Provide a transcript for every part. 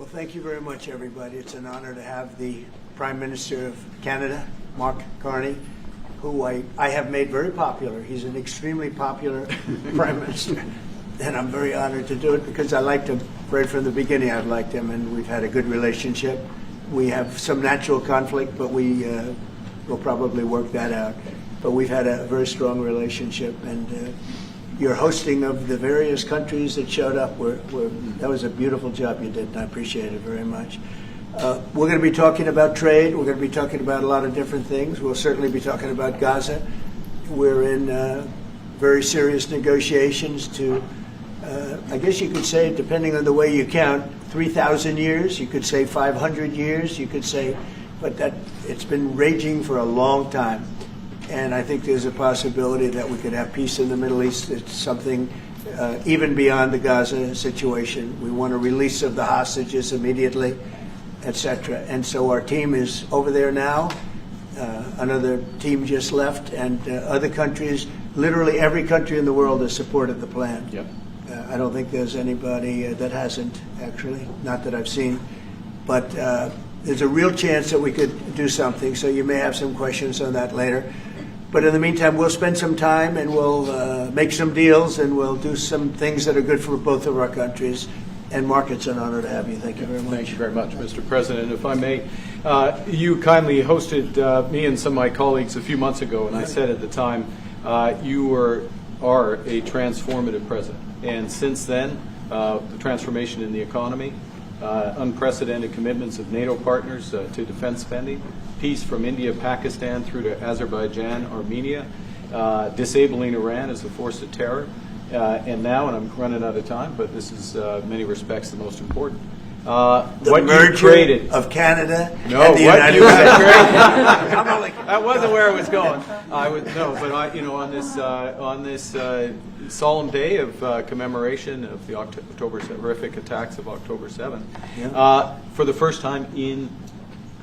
Well, thank you very much, everybody. It's an honor to have the Prime Minister of Canada, Mark Carney, who I have made very popular. He's an extremely popular Prime Minister, and I'm very honored to do it because I liked him right from the beginning. I've liked him, and we've had a good relationship. We have some natural conflict, but we will probably work that out. But we've had a very strong relationship, and your hosting of the various countries that showed up, that was a beautiful job you did, and I appreciate it very much. We're going to be talking about trade. We're going to be talking about a lot of different things. We'll certainly be talking about Gaza. We're in very serious negotiations to, I guess you could say, depending on the way you count, 3,000 years. You could say 500 years. You could say, but it's been raging for a long time. And I think there's a possibility that we could have peace in the Middle East. It's something even beyond the Gaza situation. We want a release of the hostages immediately, etc. And so our team is over there now. Another team just left, and other countries, literally every country in the world has supported the plan. Yep. I don't think there's anybody that hasn't, actually, not that I've seen. But there's a real chance that we could do something, so you may have some questions on that later. But in the meantime, we'll spend some time and we'll make some deals and we'll do some things that are good for both of our countries. And Mark, it's an honor to have you. Thank you very much. Thank you very much, Mr. President. If I may, you kindly hosted me and some of my colleagues a few months ago, and I said at the time, you are a transformative president. And since then, the transformation in the economy, unprecedented commitments of NATO partners to defense spending, peace from India, Pakistan through to Azerbaijan, Armenia, disabling Iran as a force of terror, and now, and I'm running out of time, but this is in many respects the most important. The merger of Canada and the United States. That wasn't where I was going. On this solemn day of commemoration of the horrific attacks of October 7th, for the first time in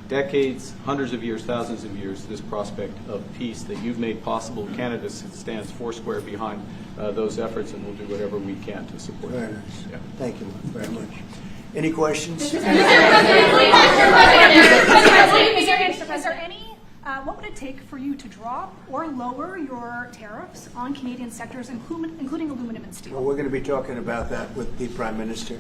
decades, hundreds of years, thousands of years, this prospect of peace that you've made possible. Canada stands foursquare behind those efforts, and we'll do whatever we can to support them. Very nice. Yeah. Thank you very much. Any questions? Is there any, what would it take for you to drop or lower your tariffs on Canadian sectors, including aluminum and steel? Well, we're going to be talking about that with the Prime Minister.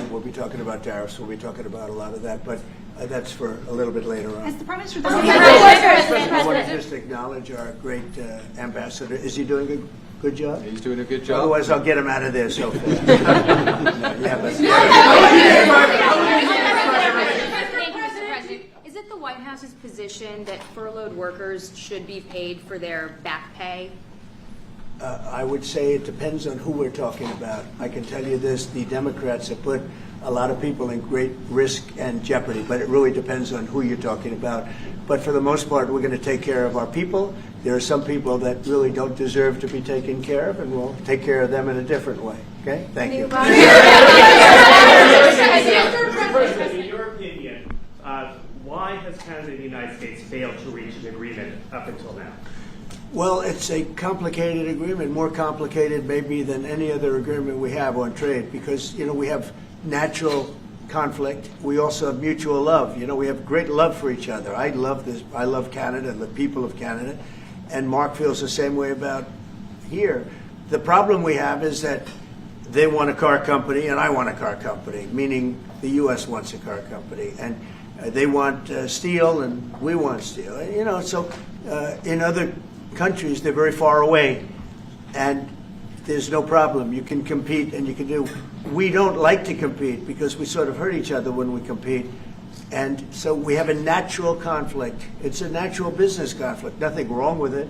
We'll be talking about tariffs. We'll be talking about a lot of that, but that's for a little bit later on. As the Prime Minister, I want to just acknowledge our great ambassador. Is he doing a good job? He's doing a good job. Otherwise, I'll get him out of there so fast. Is it the White House's position that furloughed workers should be paid for their back pay? I would say it depends on who we're talking about. I can tell you this, the Democrats have put a lot of people in great risk and jeopardy, but it really depends on who you're talking about. But for the most part, we're going to take care of our people. There are some people that really don't deserve to be taken care of, and we'll take care of them in a different way. Okay? Thank you. Mr. President, in your opinion, why has Canada and the United States failed to reach an agreement up until now? Well, it's a complicated agreement, more complicated maybe than any other agreement we have on trade, because, we have natural conflict. We also have mutual love. We have great love for each other. I love this. I love Canada and the people of Canada, and Mark feels the same way about here. The problem we have is that they want a car company and I want a car company, meaning the U.S. wants a car company, and they want steel and we want steel. So in other countries, they're very far away, and there's no problem. You can compete and you can do. We don't like to compete because we sort of hurt each other when we compete. And so we have a natural conflict. It's a natural business conflict. Nothing wrong with it.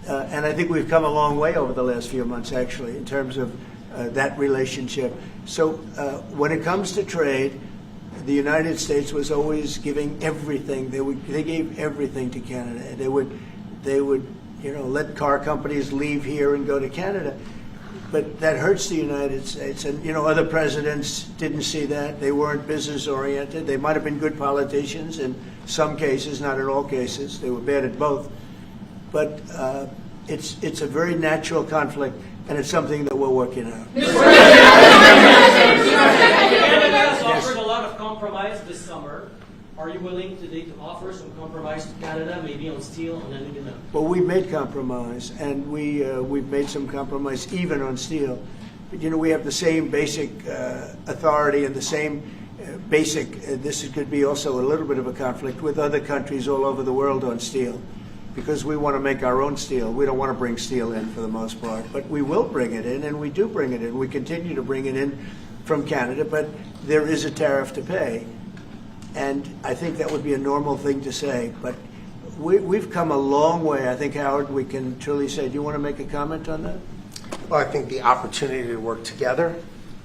And I think we've come a long way over the last few months, actually, in terms of that relationship. So when it comes to trade, the United States was always giving everything. They gave everything to Canada. They would let car companies leave here and go to Canada. But that hurts the United States. And, other presidents didn't see that. They weren't business-oriented. They might have been good politicians in some cases, not in all cases. They were bad at both. But it's a very natural conflict, and it's something that we're working out. Canada has offered a lot of this summer, are you willing today to offer some compromise to Canada, maybe on steel and aluminum? Well, we made compromise, and we've made some compromise even on steel. But, we have the same basic authority and the same basic, this could be also a little bit of a conflict with other countries all over the world on steel, because we want to make our own steel. We don't want to bring steel in for the most part, but we will bring it in, and we do bring it in. We continue to bring it in from Canada, but there is a tariff to pay. And I think that would be a normal thing to say, but we've come a long way. I think, Howard, we can truly say, do you want to make a comment on that? Well, I think the opportunity to work together,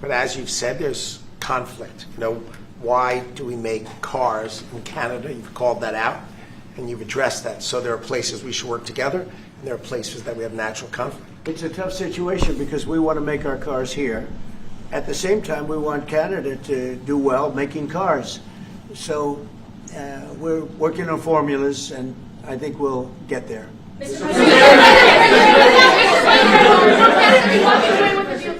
but as you've said, there's conflict. Why do we make cars in Canada? You've called that out, and you've addressed that. So there are places we should work together, and there are places that we have natural conflict. It's a tough situation because we want to make our cars here. At the same time, we want Canada to do well making cars. So we're working on formulas, and I think we'll get there.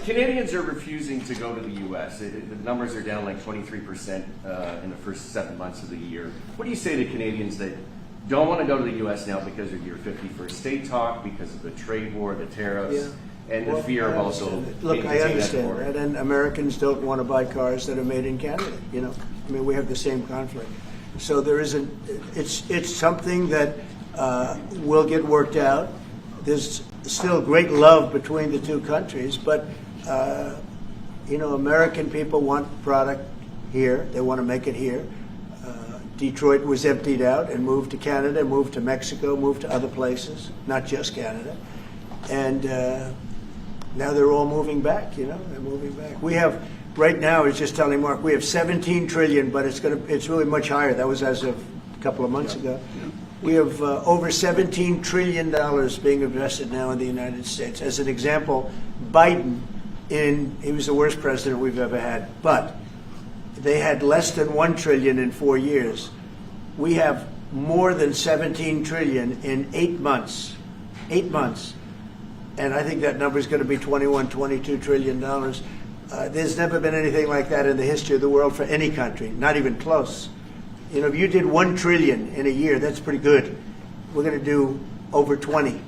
Canadians are refusing to go to the U.S. The numbers are down like 23% in the first 7 months of the year. What do you say to Canadians that don't want to go to the U.S. now because of your 51st state talk, because of the trade war, the tariffs, and the fear of also Look, I understand that, and Americans don't want to buy cars that are made in Canada. I mean, we have the same conflict. So there isn't. It's something that will get worked out. There's still great love between the two countries, but American people want product here. They want to make it here. Detroit was emptied out and moved to Canada, moved to Mexico, moved to other places, not just Canada, and now they're all moving back. They're moving back. We have. Right now, I was just telling Mark, we have 17 trillion, but it's really much higher. That was as of a couple of months ago. We have over $17 trillion being invested now in the United States. As an example, Biden, he was the worst president we've ever had, but they had less than $1 trillion in 4 years. We have more than 17 trillion in 8 months. 8 months. And I think that number is going to be $22 trillion. There's never been anything like that in the history of the world for any country, not even close. If you did 1 trillion in a year, that's pretty good. We're going to do over 20.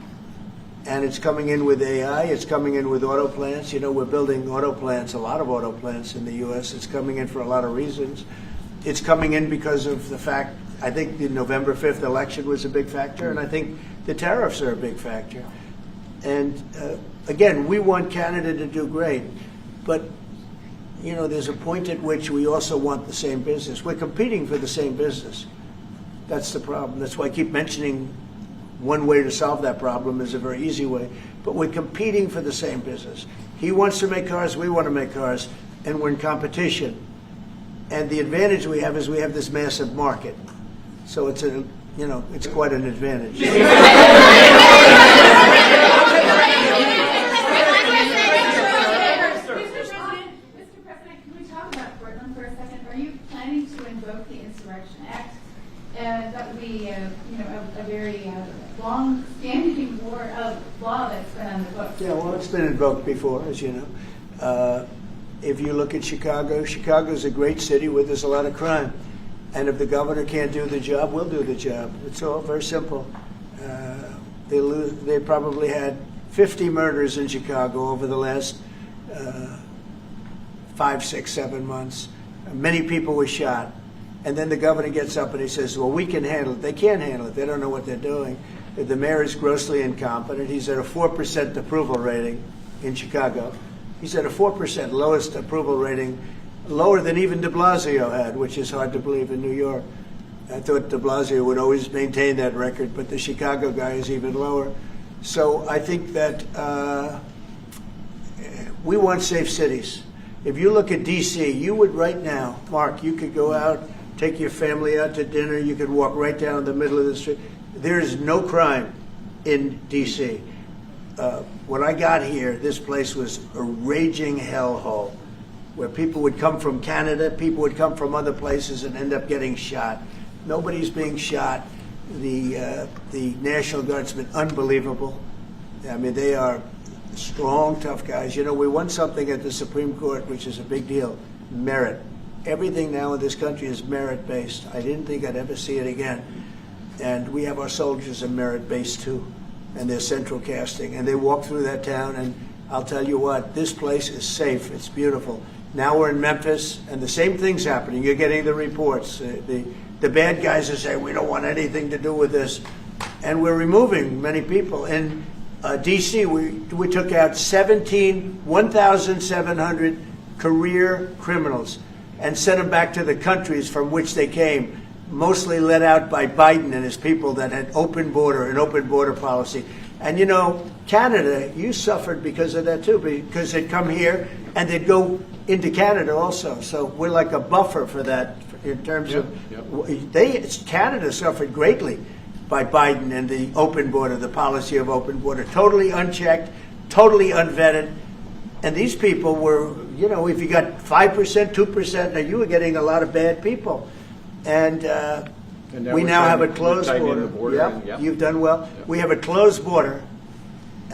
And it's coming in with AI, it's coming in with auto plants. We're building auto plants, a lot of auto plants in the U.S. It's coming in for a lot of reasons. It's coming in because of the fact, I think the November 5th election was a big factor, and I think the tariffs are a big factor. And again, we want Canada to do great. But, there's a point at which we also want the same business. We're competing for the same business. That's the problem. That's why I keep mentioning one way to solve that problem is a very easy way. But we're competing for the same business. He wants to make cars, we want to make cars, and we're in competition. And the advantage we have is we have this massive market. So it's quite an advantage. That would be, a very long-standing law that's been on the books. Yeah, well, it's been invoked before, as you know. If you look at Chicago, Chicago's a great city where there's a lot of crime. And if the governor can't do the job, we'll do the job. It's all very simple. They probably had 50 murders in Chicago over the last 5, 6, 7 months. Many people were shot. And then the governor gets up and he says, well, we can handle it. They can't handle it. They don't know what they're doing. The mayor is grossly incompetent. He's at a 4% approval rating in Chicago. He's at a 4%, lowest approval rating, lower than even de Blasio had, which is hard to believe in New York. I thought de Blasio would always maintain that record, but the Chicago guy is even lower. So I think that we want safe cities. If you look at D.C., you would right now, Mark, you could go out, take your family out to dinner, you could walk right down the middle of the street. There is no crime in D.C. When I got here, this place was a raging hellhole where people would come from Canada, people would come from other places and end up getting shot. Nobody's being shot. The National Guard's been unbelievable. I mean, they are strong, tough guys. We won something at the Supreme Court, which is a big deal, merit. everything now in this country is merit-based. I didn't think I'd ever see it again. And we have our soldiers are merit-based too, and they're central casting. And they walk through that town, and I'll tell you what, this place is safe. It's beautiful. Now we're in Memphis, and the same thing's happening. You're getting the reports. The bad guys are saying, we don't want anything to do with this. And we're removing many people. In D.C., we took out 1,700 career criminals and sent them back to the countries from which they came, mostly led out by Biden and his people that had an open border policy. And you know, Canada, you suffered because of that too, because they'd come here and they'd go into Canada also. So we're like a buffer for that in terms of, Canada suffered greatly by Biden and the open border, the policy of open border, totally unchecked, totally unvetted. And these people were, you know, if you got 5%, 2%, now you were getting a lot of bad people. And we now have a closed border. Yep. You've done well. Yep. We have a closed border,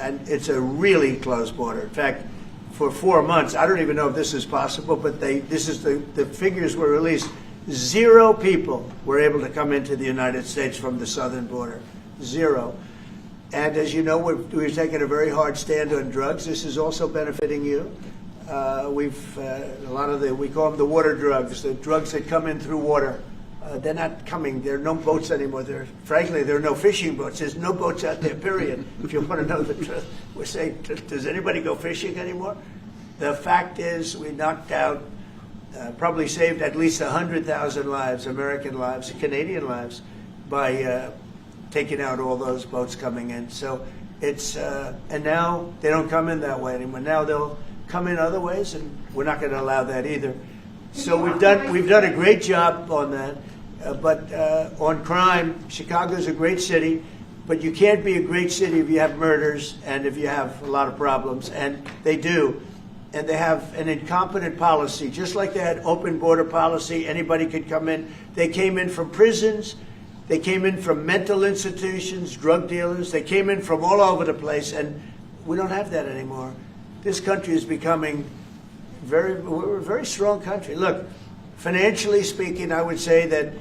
and it's a really closed border. In fact, for 4 months, I don't even know if this is possible, but the figures were released. 0 people were able to come into the United States from the southern border. 0. And as you know, we've taken a very hard stand on drugs. This is also benefiting you. A lot of we call them the water drugs, the drugs that come in through water. They're not coming. There are no boats anymore. Frankly, there are no fishing boats. There's no boats out there, period. If you want to know the truth, we're saying, does anybody go fishing anymore? The fact is, we knocked out, probably saved at least 100,000 lives, American lives, Canadian lives, by taking out all those boats coming in. So it's, and now they don't come in that way anymore. Now they'll come in other ways, and we're not going to allow that either. So we've done a great job on that. But on crime, Chicago's a great city, but you can't be a great city if you have murders and if you have a lot of problems, and they do. And they have an incompetent policy, just like they had open border policy, anybody could come in. They came in from prisons, they came in from mental institutions, drug dealers, they came in from all over the place, and we don't have that anymore. This country is becoming we're a very strong country. Look, financially speaking, I would say that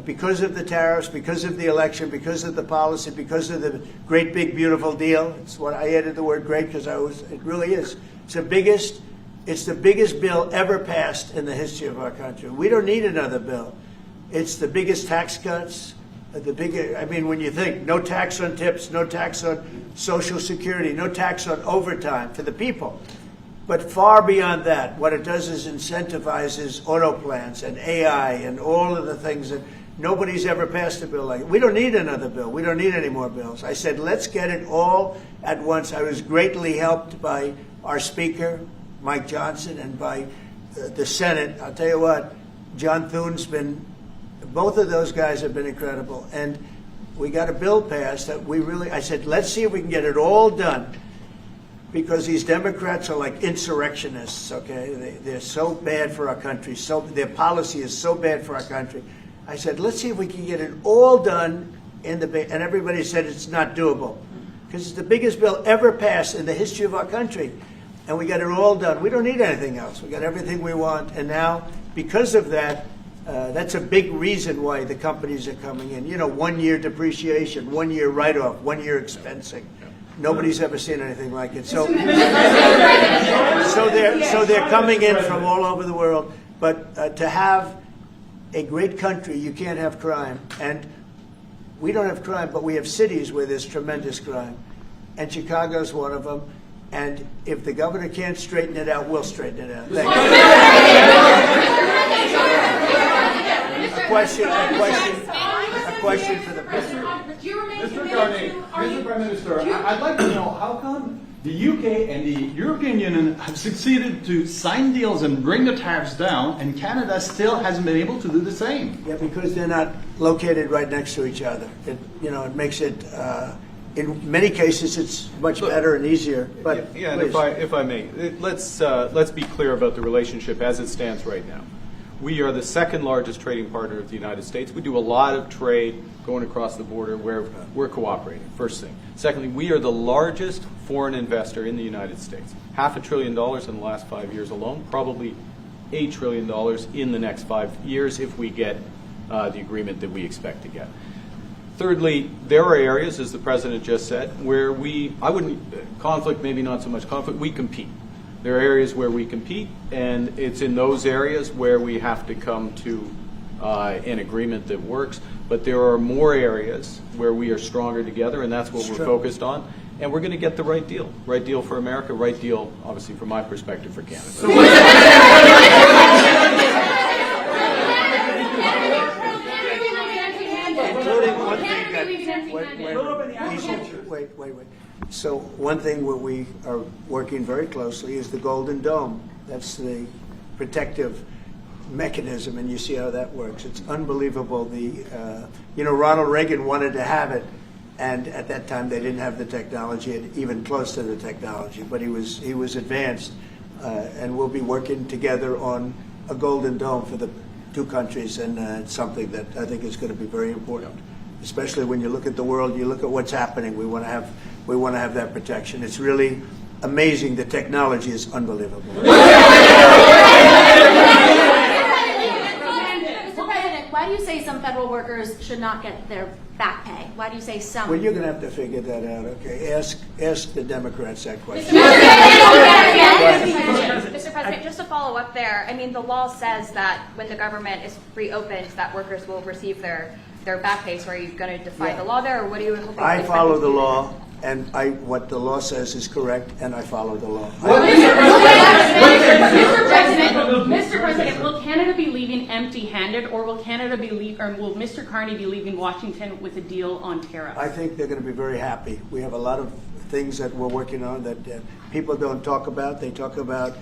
because of the tariffs, because of the election, because of the policy, because of the great big beautiful deal, it's what I added the word great because it really is. It's the biggest bill ever passed in the history of our country. We don't need another bill. It's the biggest tax cuts, when you think no tax on tips, no tax on Social Security, no tax on overtime for the people. But far beyond that, what it does is incentivizes auto plants and AI and all of the things that nobody's ever passed a bill like it. We don't need another bill. We don't need any more bills. I said, let's get it all at once. I was greatly helped by our Speaker, Mike Johnson, and by the Senate. I'll tell you what, John Thune's both of those guys have been incredible. And we got a bill passed that I said, let's see if we can get it all done. Because these Democrats are like insurrectionists, okay? They're so bad for our country. Their policy is so bad for our country. I said, let's see if we can get it all done and everybody said it's not doable. Because it's the biggest bill ever passed in the history of our country. And we got it all done. We don't need anything else. We got everything we want. And now, because of that, that's a big reason why the companies are coming in. 1 year depreciation, 1 year write-off, 1 year expensing. Nobody's ever seen anything like it. So they're coming in from all over the world. But to have a great country, you can't have crime. And we don't have crime, but we have cities where there's tremendous crime. And Chicago's one of them. And if the governor can't straighten it out, we'll straighten it out. Thank you. A question for the president. Mr. Carney, Mr. Prime Minister, I'd like to know how come the UK and the European Union have succeeded to sign deals and bring the tariffs down, and Canada still hasn't been able to do the same? Yeah, because they're not located right next to each other. It makes it, in many cases, it's much better and easier. But yeah, and if I may, let's be clear about the relationship as it stands right now. We are the second largest trading partner of the United States. We do a lot of trade going across the border where we're cooperating, first thing. Secondly, we are the largest foreign investor in the United States. $500 billion in the last 5 years alone, probably $8 trillion in the next 5 years if we get the agreement that we expect to get. Thirdly, there are areas, as the President just said, where conflict, maybe not so much conflict, we compete. There are areas where we compete, and it's in those areas where we have to come to an agreement that works. But there are more areas where we are stronger together, and that's what we're focused on. And we're going to get the right deal for America, right deal, obviously, from my perspective, for Canada. Including one thing wait. So one thing where we are working very closely is the Golden Dome. That's the protective mechanism, and you see how that works. It's unbelievable. Ronald Reagan wanted to have it, and at that time they didn't have the technology, even close to the technology. But he was advanced, and we'll be working together on a Golden Dome for the two countries, and it's something that I think is going to be very important. Especially when you look at the world, you look at what's happening. We want to have that protection. It's really amazing. The technology is unbelievable. Why do you say some federal workers should not get their back pay? Why do you say some? Well, you're going to have to figure that out, okay? Ask the Democrats that question. Mr. President, just to follow up there, I mean, the law says that when the government is reopened, that workers will receive their back pay. So are you going to defy the law there, or what are you hoping? I follow the law, and what the law says is correct, and I follow the law. Mr. President, will Canada be leaving empty-handed, or will Mr. Carney be leaving Washington with a deal on tariffs? I think they're going to be very happy. We have a lot of things that we're working on that people don't talk about. They talk about,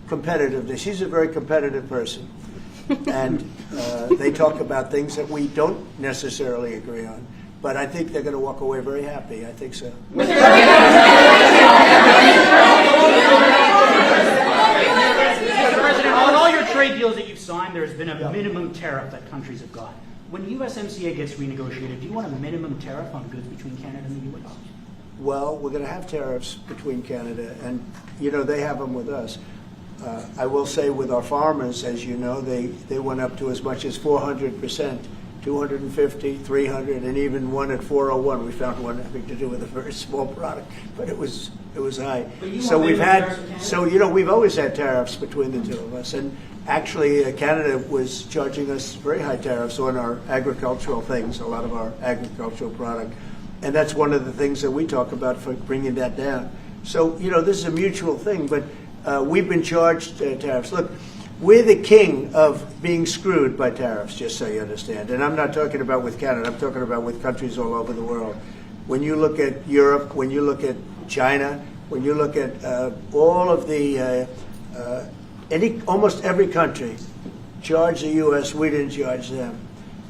competitiveness. She's a very competitive person. And they talk about things that we don't necessarily agree on. But I think they're going to walk away very happy. I think so. Mr. President, on all your trade deals that you've signed, there's been a minimum tariff that countries have got. When USMCA gets renegotiated, do you want a minimum tariff on goods between Canada and the U.S.? Well, we're going to have tariffs between Canada, and, they have them with us. I will say with our farmers, as you know, they went up to as much as 400%, 250, 300, and even one at 401. We found one having to do with a very small product, but it was high. So we've always had tariffs between the two of us, and actually Canada was charging us very high tariffs on our agricultural things, a lot of our agricultural product, and that's one of the things that we talk about for bringing that down. So this is a mutual thing, but. We've been charged tariffs. Look, we're the king of being screwed by tariffs, just so you understand. And I'm not talking about with Canada. I'm talking about with countries all over the world. When you look at Europe, when you look at China, when you look at all of the almost every country charged the U.S., we didn't charge them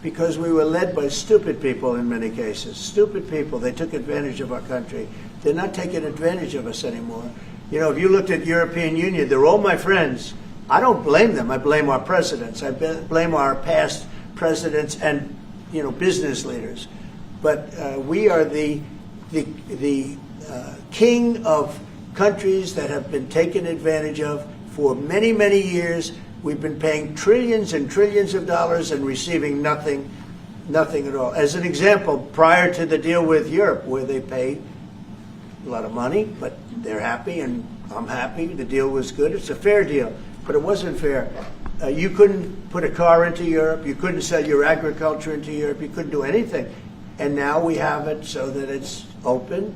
because we were led by stupid people in many cases. Stupid people. They took advantage of our country. They're not taking advantage of us anymore. If you looked at European Union, they're all my friends. I don't blame them. I blame our presidents. I blame our past presidents and, business leaders. But we are the king of countries that have been taken advantage of for many, many years. We've been paying trillions and trillions of dollars and receiving nothing at all. As an example, prior to the deal with Europe, where they paid a lot of money, but they're happy and I'm happy. The deal was good. It's a fair deal, but it wasn't fair. You couldn't put a car into Europe. You couldn't sell your agriculture into Europe. You couldn't do anything. And now we have it so that it's open.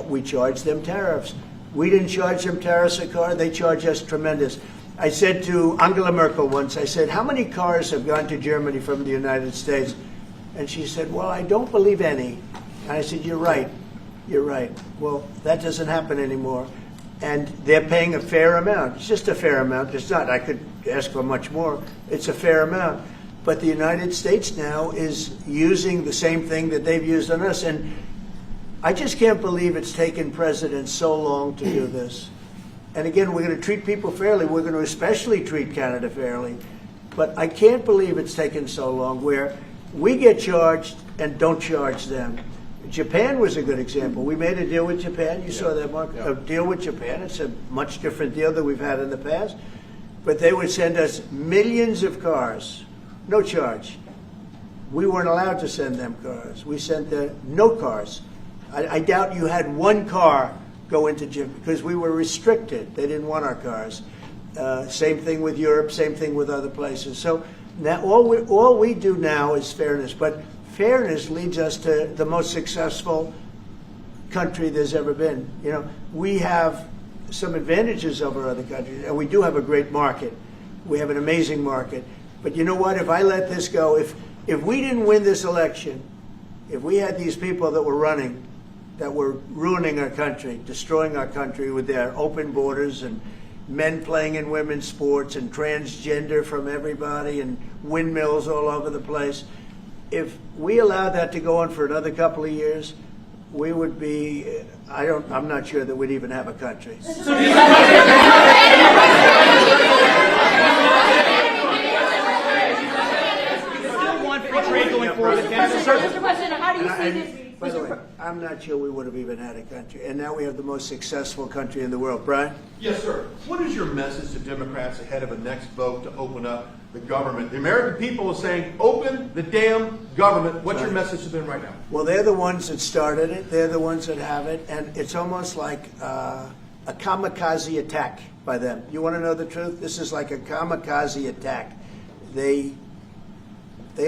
We charge them tariffs. We didn't charge them tariffs a car. They charge us tremendous. I said to Angela Merkel once, I said, how many cars have gone to Germany from the United States? And she said, well, I don't believe any. And I said, you're right. You're right. Well, that doesn't happen anymore. And they're paying a fair amount. It's just a fair amount. It's not, I could ask for much more. It's a fair amount. But the United States now is using the same thing that they've used on us. And I just can't believe it's taken presidents so long to do this. And again, we're going to treat people fairly. We're going to especially treat Canada fairly. But I can't believe it's taken so long where we get charged and don't charge them. Japan was a good example. We made a deal with Japan. You saw that, Mark. A deal with Japan. It's a much different deal than we've had in the past. But they would send us millions of cars, no charge. We weren't allowed to send them cars. We sent no cars. I doubt you had one car go into Japan because we were restricted. They didn't want our cars. Same thing with Europe. Same thing with other places. So now all we do now is fairness. But fairness leads us to the most successful country there's ever been. You know, we have some advantages over other countries, and we do have a great market. We have an amazing market. But you know what? If I let this go, if we didn't win this election, if we had these people that were running, that were ruining our country, destroying our country with their open borders and men playing in women's sports and transgender from everybody and windmills all over the place, if we allowed that to go on for another couple of years, we would be, I'm not sure that we'd even have a country. Trade going forward with Canada. Mr. President, how do you see this? By the way, I'm not sure we would have even had a country. And now we have the most successful country in the world. Brian? Yes, sir. What is your message to Democrats ahead of a next vote to open up the government? The American people are saying, open the damn government. What's your message to them right now? Well, they're the ones that started it. They're the ones that have it. And it's almost like a kamikaze attack by them. You want to know the truth? This is like a kamikaze attack. They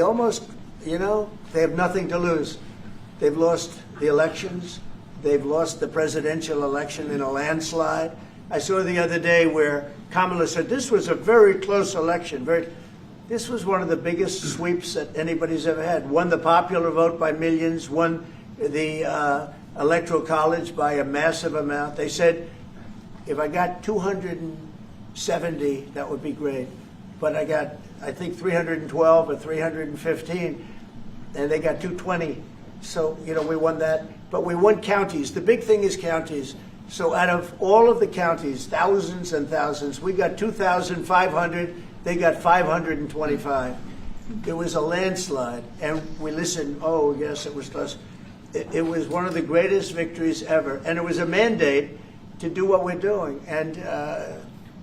almost, you know, they have nothing to lose. They've lost the elections. They've lost the presidential election in a landslide. I saw the other day where Kamala said this was a very close election. This was one of the biggest sweeps that anybody's ever had. Won the popular vote by millions, won the Electoral College by a massive amount. They said, if I got 270, that would be great. But I got, I think, 312 or 315, and they got 220. So, you know, we won that. But we won counties. The big thing is counties. So out of all of the counties, thousands and thousands, we got 2,500. They got 525. It was a landslide. And we listened, oh, yes, it was close. It was one of the greatest victories ever. And it was a mandate to do what we're doing. And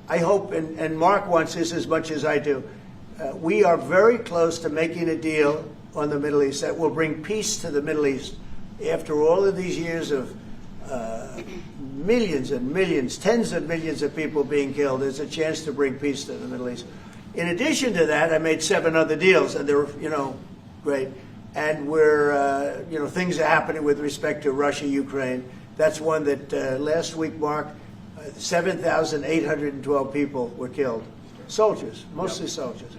I hope, and Mark wants this as much as I do, we are very close to making a deal on the Middle East that will bring peace to the Middle East. After all of these years of millions and millions, tens of millions of people being killed, there's a chance to bring peace to the Middle East. In addition to that, I made 7 other deals, and they're, you know, great. And we're, you know, things are happening with respect to Russia, Ukraine. That's one that last week, Mark, 7,812 people were killed. Soldiers, mostly soldiers.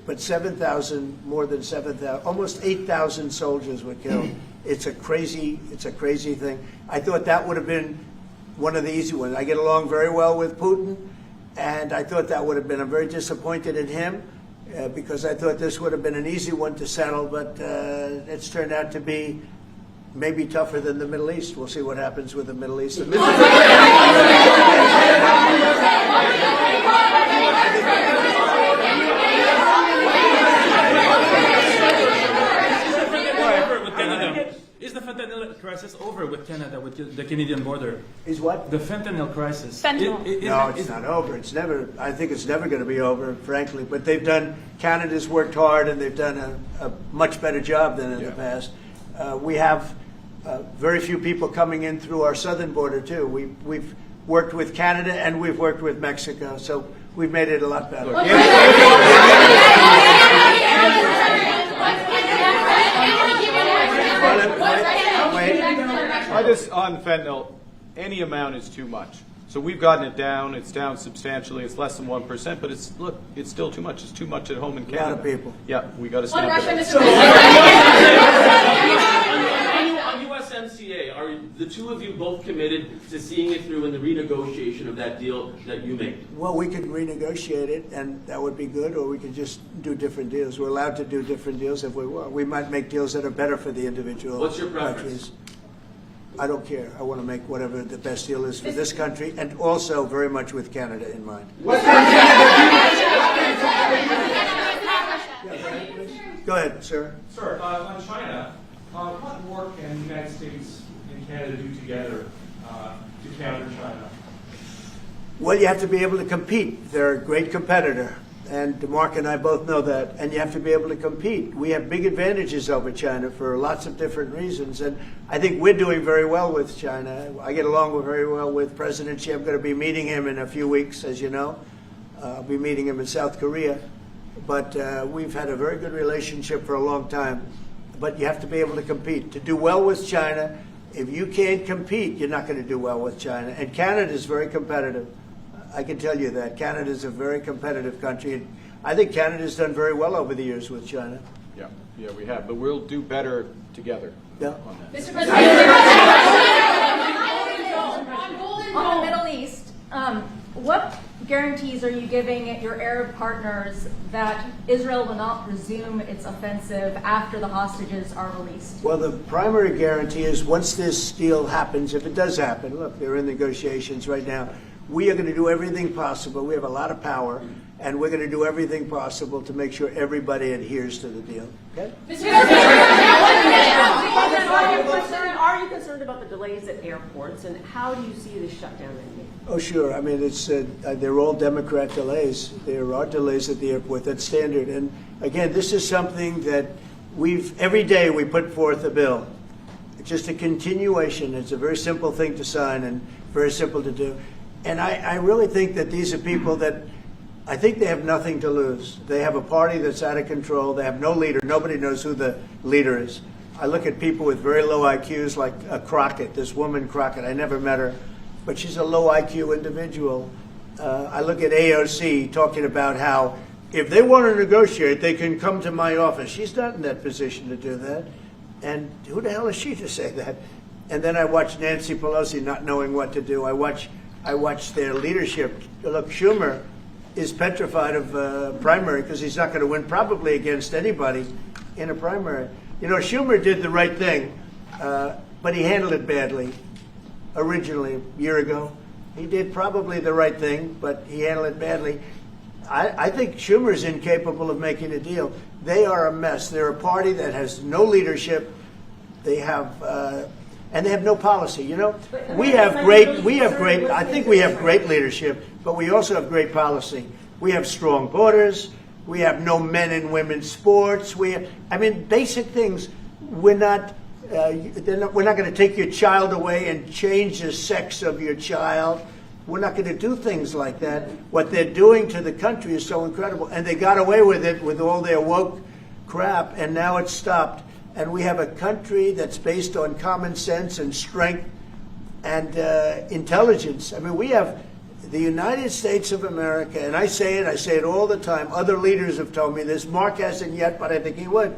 But 7,000, more than 7,000, almost 8,000 soldiers were killed. It's a crazy thing. I thought that would have been one of the easy ones. I get along very well with Putin, and I thought that would have been, I'm very disappointed in him because I thought this would have been an easy one to settle, but it's turned out to be maybe tougher than the Middle East. We'll see what happens with the Middle East. Is the fentanyl crisis over with Canada, with the Canadian border? Is what? The fentanyl crisis. No, it's not over. It's never. I think it's never going to be over, frankly. But they've done. Canada's worked hard, and they've done a much better job than in the past. We have very few people coming in through our southern border too. We've worked with Canada and we've worked with Mexico, so we've made it a lot better. On fentanyl, any amount is too much. So we've gotten it down. It's down substantially. It's less than 1%, but it's still too much. It's too much at home in Canada. A lot of people. Yeah, we got to stop it. On USMCA, are the two of you both committed to seeing it through in the renegotiation of that deal that you made? Well, we could renegotiate it, and that would be good, or we could just do different deals. We're allowed to do different deals if we want. We might make deals that are better for the individual What's your preference? countries. I don't care. I want to make whatever the best deal is for this country, and also very much with Canada in mind. Go ahead, sir. Sir, on China, What more can the United States and Canada do together to counter China? Well, you have to be able to compete. They're a great competitor, and Mark and I both know that, and you have to be able to compete. We have big advantages over China for lots of different reasons, and I think we're doing very well with China. I get along very well with President Xi. I'm going to be meeting him in a few weeks, as you know. I'll be meeting him in South Korea, but we've had a very good relationship for a long time. But you have to be able to compete. To do well with China, if you can't compete, you're not going to do well with China. And Canada is very competitive. I can tell you that. Canada is a very competitive country. And I think Canada's done very well over the years with China. Yeah, we have. But we'll do better together Yeah. on that. Mr. President, on the Middle East, what guarantees are you giving your Arab partners that Israel will not resume its offensive after the hostages are released? Well, the primary guarantee is once this deal happens, if it does happen, look, they're in negotiations right now, we are going to do everything possible. We have a lot of power, and we're going to do everything possible to make sure everybody adheres to the deal. Okay? Are you concerned about the delays at airports, and how do you see the shutdown ending? Oh, sure. I mean, it's they're all Democrat delays. There are delays at the airport. That's standard. And again, this is something that every day we put forth a bill. It's just a continuation. It's a very simple thing to sign and very simple to do. And I really think that these are people that I think they have nothing to lose. They have a party that's out of control. They have no leader. Nobody knows who the leader is. I look at people with very low IQs like Crockett, this woman Crockett. I never met her, but she's a low IQ individual. I look at AOC talking about how if they want to negotiate, they can come to my office. She's not in that position to do that. And who the hell is she to say that? And then I watch Nancy Pelosi not knowing what to do. I watch their leadership. Look, Schumer is petrified of primary because he's not going to win probably against anybody in a primary. You know, Schumer did the right thing, but he handled it badly originally a year ago. He did probably the right thing, but he handled it badly. I think Schumer's incapable of making a deal. They are a mess. They're a party that has no leadership. They have, and they have no policy. You know, I think we have great leadership, but we also have great policy. We have strong borders. We have no men and women's sports. Basic things. We're not going to take your child away and change the sex of your child. We're not going to do things like that. What they're doing to the country is so incredible. And they got away with it with all their woke crap, and now it's stopped. And we have a country that's based on common sense and strength and intelligence. I mean, we have the United States of America, and I say it all the time. Other leaders have told me this. Mark hasn't yet, but I think he would.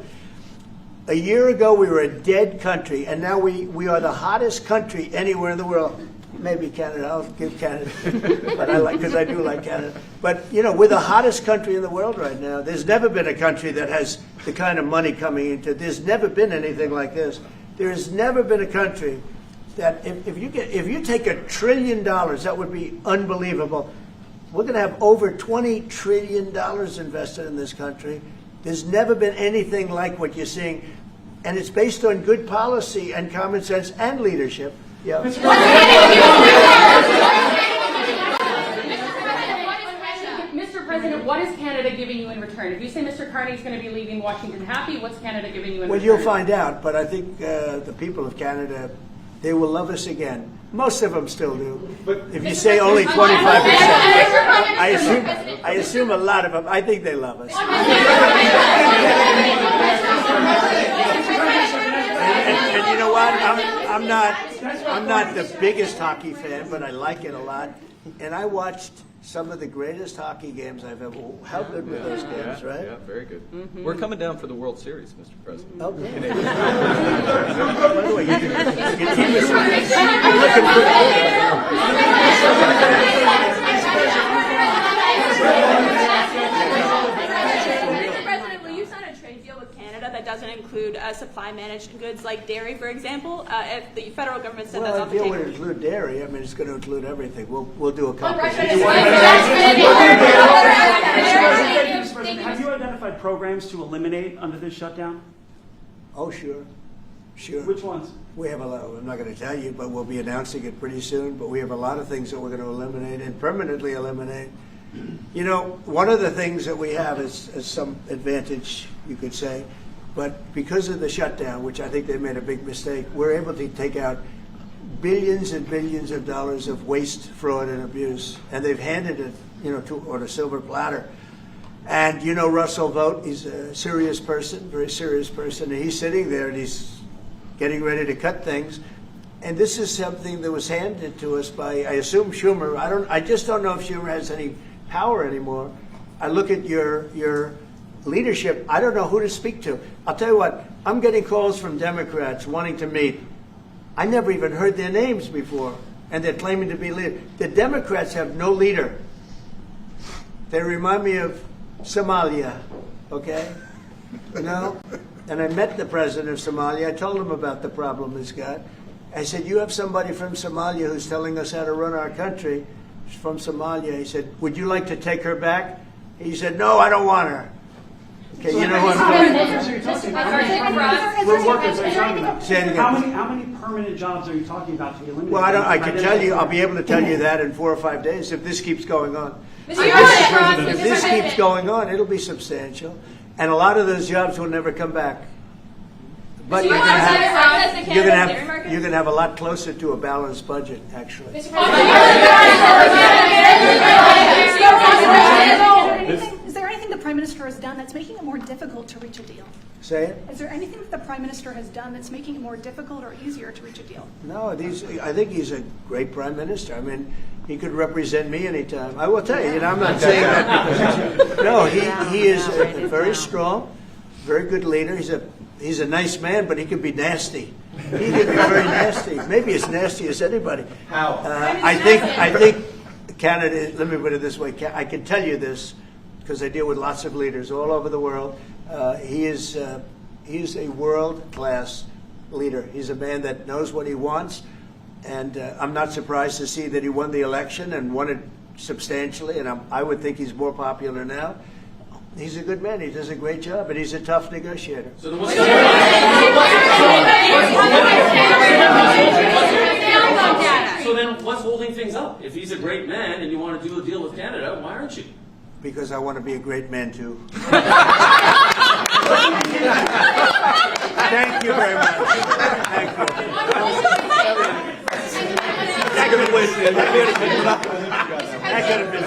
A year ago, we were a dead country, and now we are the hottest country anywhere in the world. Maybe Canada. I'll give Canada, but because I do like Canada. But you know, we're the hottest country in the world right now. There's never been a country that has the kind of money coming into. There's never been anything like this. There has never been a country that if you take $1 trillion, that would be unbelievable. We're going to have over $20 trillion invested in this country. There's never been anything like what you're seeing, and it's based on good policy and common sense and leadership. Yeah. Mr. President, what is Canada giving you in return? If you say Mr. Carney is going to be leaving Washington happy, what's Canada giving you in return? Well, you'll find out, but I think the people of Canada, they will love us again. Most of them still do. But if you say only 25%, I assume a lot of them. I think they love us. And you know what? I'm not the biggest hockey fan, but I like it a lot. And I watched some of the greatest hockey games I've ever. How good were those games, right? Yeah, very good. We're coming down for the World Series, Mr. President. Okay. By the way, your team is looking Mr. President, will you sign a trade deal with Canada that doesn't include supply managed goods like dairy, for example? If the federal government said that's Well, off if the you table. would include dairy, I mean, it's going to include everything. We'll do a comprehensive. Have you identified programs to eliminate under this shutdown? Oh, sure. Sure. Which ones? We have a lot, I'm not going to tell you, but we'll be announcing it pretty soon. But we have a lot of things that we're going to eliminate and permanently eliminate. You know, one of the things that we have is some advantage, you could say, but because of the shutdown, which I think they made a big mistake, we're able to take out billions and billions of dollars of waste, fraud, and abuse, and they've handed it, you know, on a silver platter. And you know Russell Vogt, he's a serious person, very serious person, and he's sitting there and he's getting ready to cut things. And this is something that was handed to us by, I assume, Schumer. I just don't know if Schumer has any power anymore. I look at your leadership, I don't know who to speak to. I'll tell you what, I'm getting calls from Democrats wanting to meet. I never even heard their names before, and they're claiming to be leader. The Democrats have no leader. They remind me of Somalia, okay? You know? And I met the president of Somalia. I told him about the problem he's got. I said, you have somebody from Somalia who's telling us how to run our country. She's from Somalia. He said, would you like to take her back? He said, no, I don't want her. Okay, you know what I'm talking about? What workers are you talking about? Say it again. How many permanent jobs are you talking about to be eliminated? Well, I can tell you, I'll be able to tell you that in 4 or 5 days if this keeps going on. If this keeps going on, it'll be substantial. And a lot of those jobs will never come back. But you're going to have a lot closer to a balanced budget, actually. Is there anything the Prime Minister has done that's making it more difficult to reach a deal? Say it? Is there anything that the Prime Minister has done that's making it more difficult or easier to reach a deal? No, I think he's a great Prime Minister. I mean, he could represent me anytime. I will tell you, I'm not saying that because no, he is a very strong, very good leader. He's a nice man, but he can be nasty. He can be very nasty. Maybe as nasty as anybody. How? I think Canada. Let me put it this way. I can tell you this because I deal with lots of leaders all over the world. He is a world-class leader. He's a man that knows what he wants, and I'm not surprised to see that he won the election and won it substantially. And I would think he's more popular now. He's a good man. He does a great job, and he's a tough negotiator. So then what's holding things up? If he's a great man and you want to do a deal with Canada, why aren't you? Because I want to be a great man too. Thank you very much. Thank you. That could have been